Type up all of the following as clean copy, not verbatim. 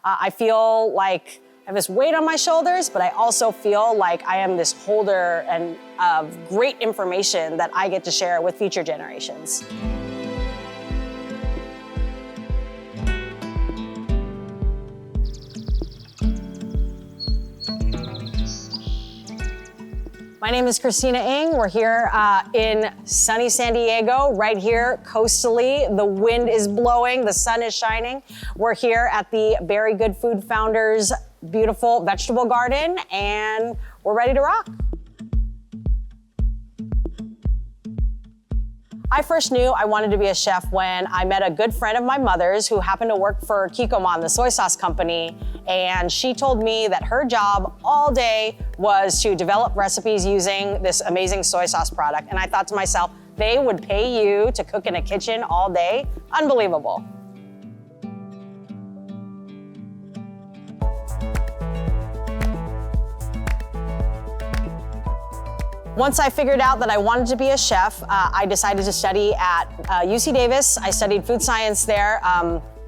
I feel like I have this weight on my shoulders, but I also feel like I am this holder of great information that I get to share with future generations. My name is Christina Ng. We're here in sunny San Diego, right here coastally. The wind is blowing, the sun is shining. We're here at the Very Good Food Founders' beautiful vegetable garden, and we're ready to rock. I first knew I wanted to be a chef when I met a good friend of my mother's who happened to work for Kikkoman, the soy sauce company, and she told me that her job all day was to develop recipes using this amazing soy sauce product. And I thought to myself, they would pay you to cook in a kitchen all day? Unbelievable. Once I figured out that I wanted to be a chef, I decided to study at UC Davis. I studied food science there.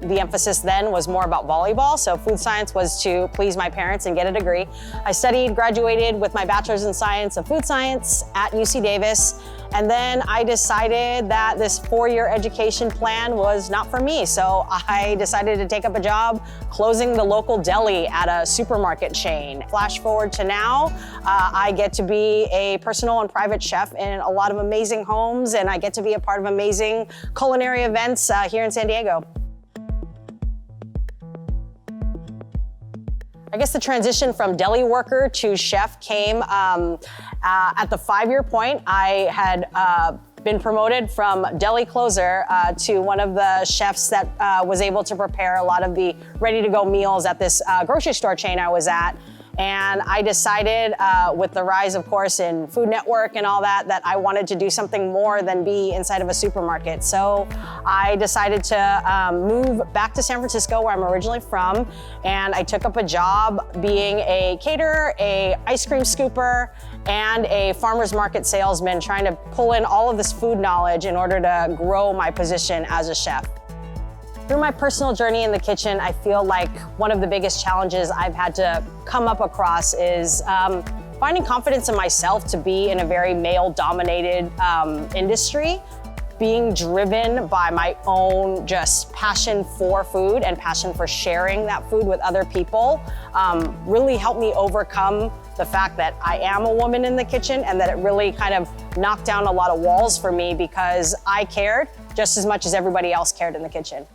The emphasis then was more about volleyball, so food science was to please my parents and get a degree. I graduated with my bachelor's in science of food science at UC Davis, and then I decided that this 4-year education plan was not for me, so I decided to take up a job closing the local deli at a supermarket chain. Flash forward to now, I get to be a personal and private chef in a lot of amazing homes, and I get to be a part of amazing culinary events here in San Diego. I guess the transition from deli worker to chef came at the 5-year point. I had been promoted from deli closer to one of the chefs that was able to prepare a lot of the ready-to-go meals at this grocery store chain I was at. And I decided with the rise, of course, in Food Network and all that, that I wanted to do something more than be inside of a supermarket. So I decided to move back to San Francisco, where I'm originally from, and I took up a job being a caterer, a ice cream scooper, and a farmer's market salesman, trying to pull in all of this food knowledge in order to grow my position as a chef. Through my personal journey in the kitchen, I feel like one of the biggest challenges I've had to come up across is finding confidence in myself to be in a very male-dominated industry, being driven by my own just passion for food and passion for sharing that food with other people, really helped me overcome the fact that I am a woman in the kitchen, and that it really kind of knocked down a lot of walls for me because I cared just as much as everybody else cared in the kitchen.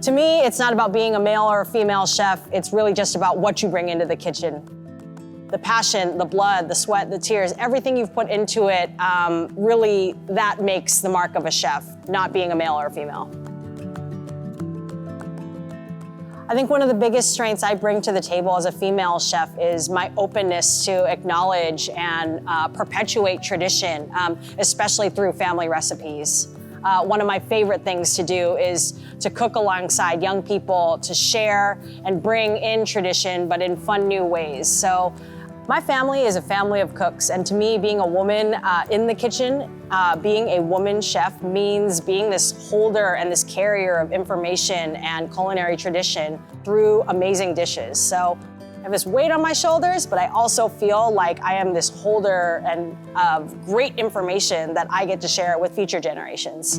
To me, it's not about being a male or a female chef. It's really just about what you bring into the kitchen. The passion, the blood, the sweat, the tears, everything you've put into it, really that makes the mark of a chef, not being a male or a female. I think one of the biggest strengths I bring to the table as a female chef is my openness to acknowledge and perpetuate tradition, especially through family recipes. One of my favorite things to do is to cook alongside young people, to share and bring in tradition, but in fun new ways. So my family is a family of cooks, and to me, being a woman in the kitchen, being a woman chef means being this holder and this carrier of information and culinary tradition through amazing dishes. So I have this weight on my shoulders, but I also feel like I am this holder of great information that I get to share with future generations.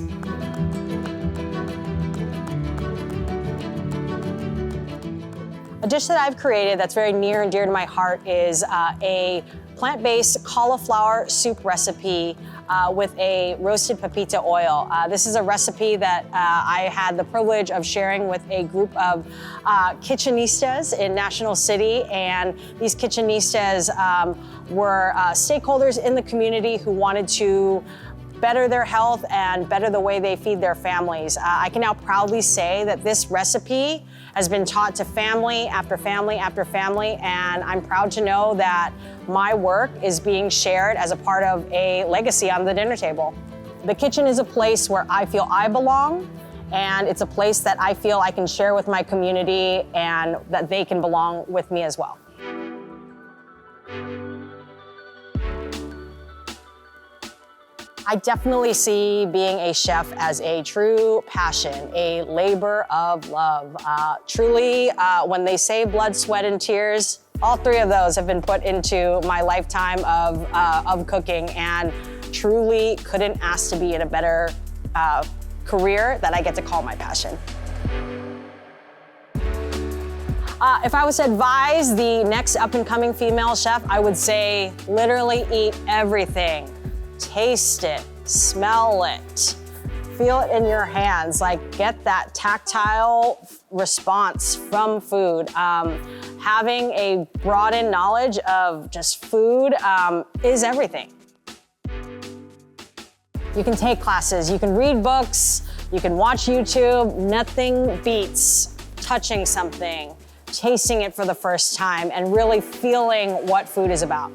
A dish that I've created that's very near and dear to my heart is a plant-based cauliflower soup recipe with a roasted pepita oil. This is a recipe that I had the privilege of sharing with a group of kitchenistas in National City, and these kitchenistas were stakeholders in the community who wanted to better their health and better the way they feed their families. I can now proudly say that this recipe has been taught to family after family after family, and I'm proud to know that my work is being shared as a part of a legacy on the dinner table. The kitchen is a place where I feel I belong, and it's a place that I feel I can share with my community and that they can belong with me as well. I definitely see being a chef as a true passion, a labor of love. Truly, when they say blood, sweat, and tears, all three of those have been put into my lifetime of cooking, and truly couldn't ask to be in a better career that I get to call my passion. If I was to advise the next up-and-coming female chef, I would say literally eat everything. Taste it, smell it, feel it in your hands, like get that tactile response from food. Having a broadened knowledge of just food is everything. You can take classes, you can read books, you can watch YouTube. Nothing beats touching something, tasting it for the first time, and really feeling what food is about.